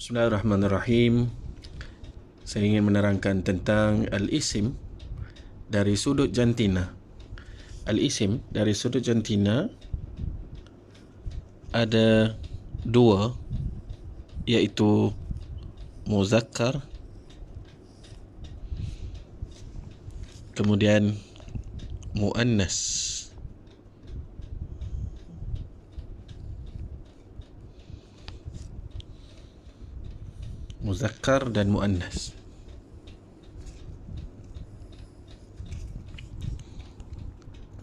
Bismillahirrahmanirrahim. Saya ingin menerangkan tentang al-isim dari sudut jantina. Al-isim dari sudut jantina ada dua, iaitu muzakkar, kemudian muannas. Muzakkar dan muannas.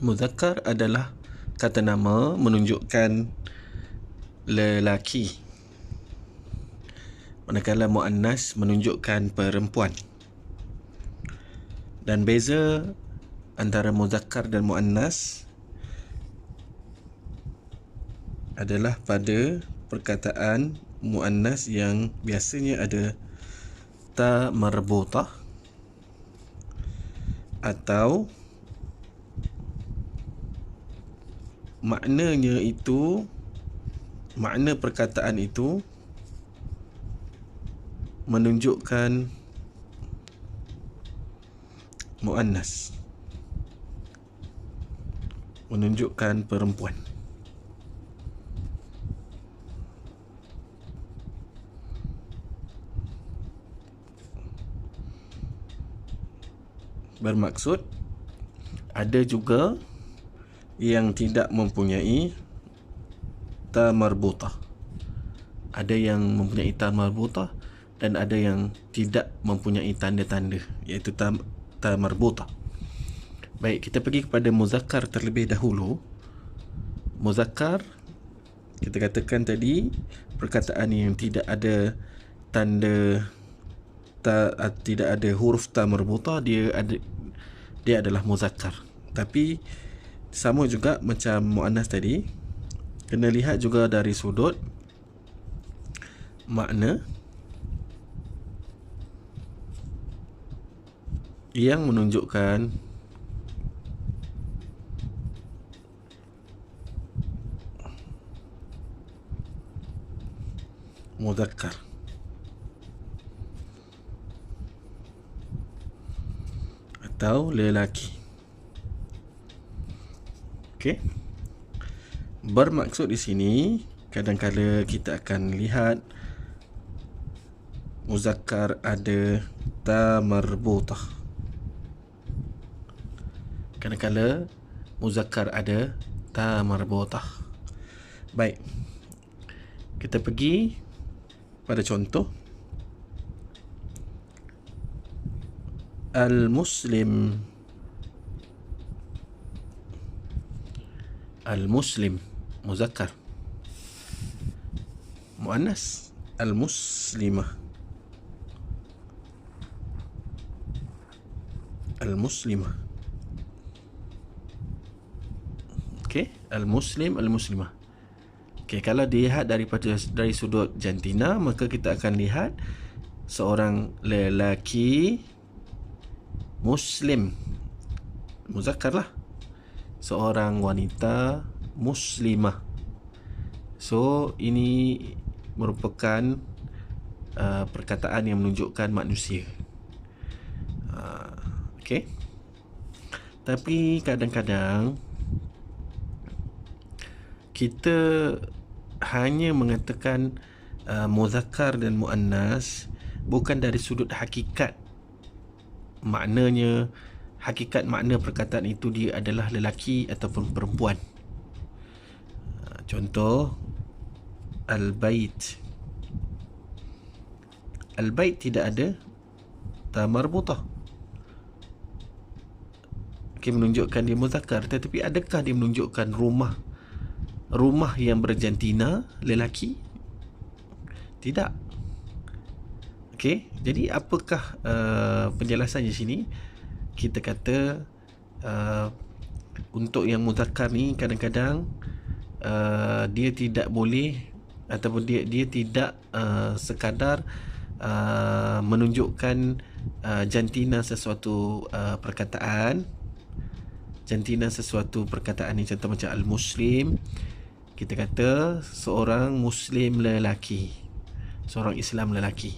Muzakkar adalah kata nama menunjukkan lelaki, manakala muannas menunjukkan perempuan. Dan beza antara muzakkar dan muannas adalah pada perkataan muannas yang biasanya ada ta marbutah atau maknanya itu, makna perkataan itu menunjukkan muannas, menunjukkan perempuan. Bermaksud ada juga yang tidak mempunyai ta marbutah. Ada yang mempunyai ta marbutah dan ada yang tidak mempunyai tanda-tanda, iaitu ta marbutah. Baik, kita pergi kepada muzakkar terlebih dahulu. Muzakkar, kita katakan tadi, perkataan yang tidak ada tanda tidak ada huruf ta marbutah, dia adalah muzakkar. Tapi sama juga macam muannas tadi, kena lihat juga dari sudut makna yang menunjukkan muzakkar. Atau lelaki. Okey. Bermaksud di sini, kadang-kadang kita akan lihat muzakkar ada ta marbutah. Kadang-kadang muzakkar ada ta marbutah. Baik. Kita pergi pada contoh. Al-Muslim. Al-Muslim muzakkar. Muannas Al-Muslimah. Al-Muslimah. Okey, Al-Muslim, Al-Muslimah. Okey, kalau dilihat dari sudut jantina, maka kita akan lihat seorang lelaki Muslim, muzakkar lah. Seorang wanita muslimah. So ini merupakan perkataan yang menunjukkan manusia. Okey. Tapi kadang-kadang kita hanya mengatakan muzakkar dan muannas bukan dari sudut hakikat maknanya, hakikat makna perkataan itu dia adalah lelaki ataupun perempuan. Contoh, al-bait. Al-bait tidak ada ta marbutah. Okey, menunjukkan dia muzakkar, tetapi adakah dia menunjukkan rumah? Rumah yang berjantina lelaki? Tidak. Okey, jadi apakah penjelasan di sini? Kita kata untuk yang muzakkar ni kadang-kadang dia tidak boleh ataupun dia tidak sekadar menunjukkan jantina sesuatu perkataan. Jantina sesuatu perkataan ni, contoh macam al-muslim, kita kata seorang muslim lelaki. seorang Islam lelaki.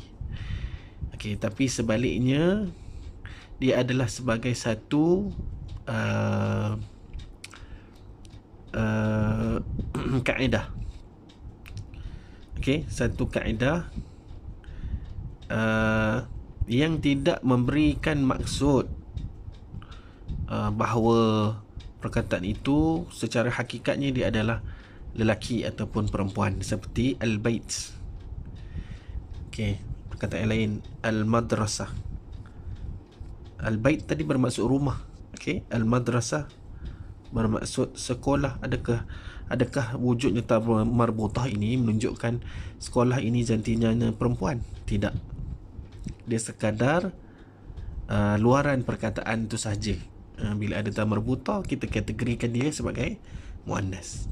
Okey, tapi sebaliknya dia adalah sebagai satu kaedah. Okey, satu kaedah yang tidak memberikan maksud bahawa perkataan itu secara hakikatnya dia adalah lelaki ataupun perempuan, seperti al-bait. Okey, perkataan lain al-madrasah. Al-bait tadi bermaksud rumah. Okey, al-madrasah bermaksud sekolah. Adakah wujudnya ta marbutah ini menunjukkan sekolah ini jantinanya perempuan? Tidak. Dia sekadar luaran perkataan itu sahaja. Bila ada ta marbutah, kita kategorikan dia sebagai muannas.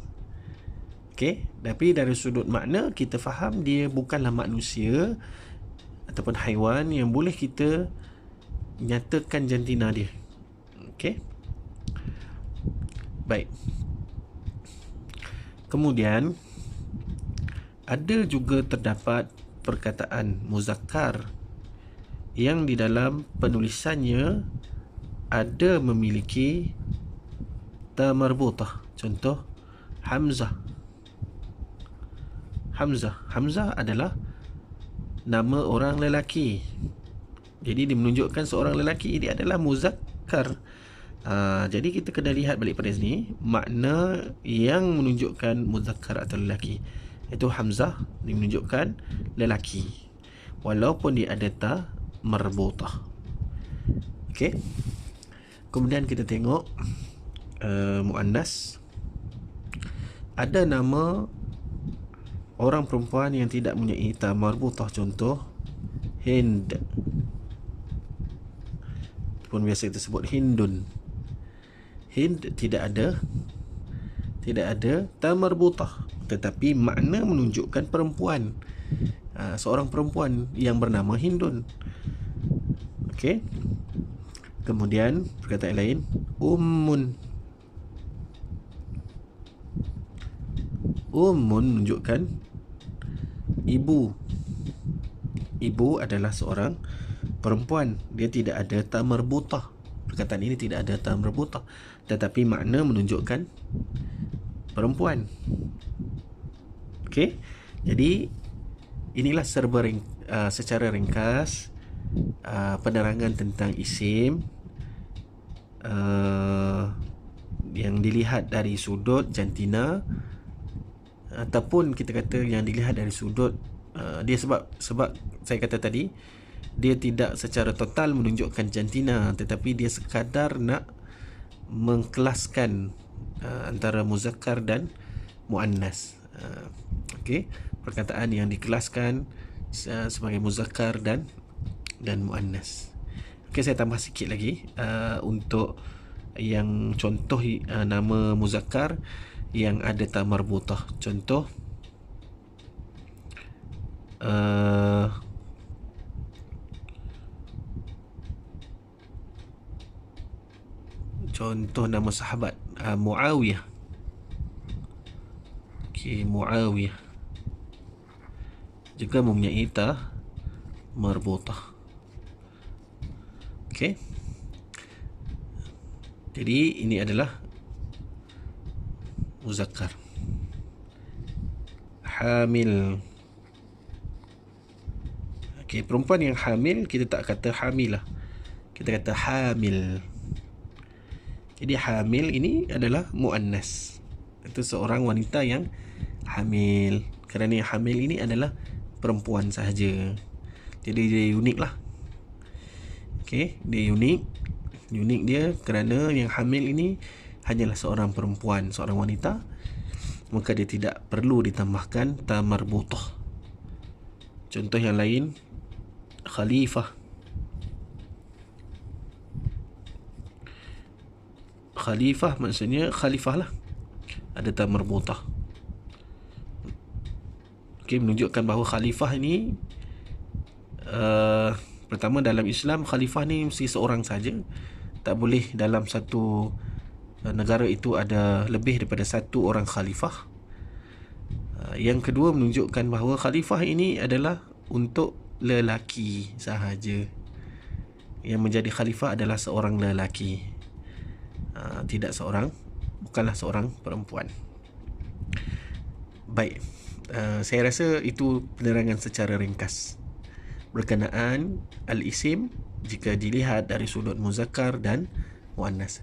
Okey, tapi dari sudut makna kita faham dia bukanlah manusia ataupun haiwan yang boleh kita nyatakan jantina dia. Okey. Baik. Kemudian ada juga terdapat perkataan muzakkar yang di dalam penulisannya ada memiliki ta marbutah. Contoh Hamzah. Hamzah adalah nama orang lelaki. Jadi dia menunjukkan seorang lelaki, dia adalah muzakkar. Jadi kita kena lihat balik pada sini makna yang menunjukkan muzakkar atau lelaki. Itu Hamzah dia menunjukkan lelaki walaupun dia ada ta marbutah. Okey. Kemudian kita tengok muannas. Ada nama orang perempuan yang tidak mempunyai ta marbutah. Contoh Hind, pun biasa kita sebut Hindun. Hind tidak ada ta marbutah, tetapi makna menunjukkan perempuan, seorang perempuan yang bernama Hindun. Okey. Kemudian perkataan lain ummun. Ummun menunjukkan ibu. Ibu adalah seorang perempuan. Dia tidak ada ta marbutah. Perkataan ini tidak ada ta marbutah, tetapi makna menunjukkan perempuan. Okey. Jadi inilah secara ringkas penerangan tentang isim yang dilihat dari sudut jantina, ataupun kita kata yang dilihat dari sudut dia sebab saya kata tadi dia tidak secara total menunjukkan jantina, tetapi dia sekadar nak mengkelaskan antara muzakkar dan muannas. Okey, perkataan yang dikelaskan sebagai muzakkar dan muannas. Okey, saya tambah sikit lagi untuk yang contoh nama muzakkar yang ada ta marbutah. Contoh nama sahabat Muawiyah. Okey, Muawiyah juga mempunyai ta marbutah. Okey. Jadi ini adalah muzakkar. Hamil. Okey, perempuan yang hamil kita tak kata hamilah, kita kata hamil. Jadi hamil ini adalah muannas. Itu seorang wanita yang hamil. Kerana yang hamil ini adalah perempuan sahaja. Jadi dia unik lah. Okey, dia unik. Unik dia kerana yang hamil ini hanyalah seorang perempuan, seorang wanita, maka dia tidak perlu ditambahkan ta marbutah. Contoh yang lain, khalifah. Khalifah maksudnya khalifah lah, ada ta marbutah. Okey, menunjukkan bahawa khalifah ini pertama dalam Islam khalifah ni mesti seorang saja. Tak boleh dalam satu negara itu ada lebih daripada satu orang khalifah. Yang kedua menunjukkan bahawa khalifah ini adalah untuk lelaki sahaja. Yang menjadi khalifah adalah seorang lelaki, bukanlah seorang perempuan. Baik, saya rasa itu penerangan secara ringkas berkenaan al-isim jika dilihat dari sudut muzakkar dan muannas.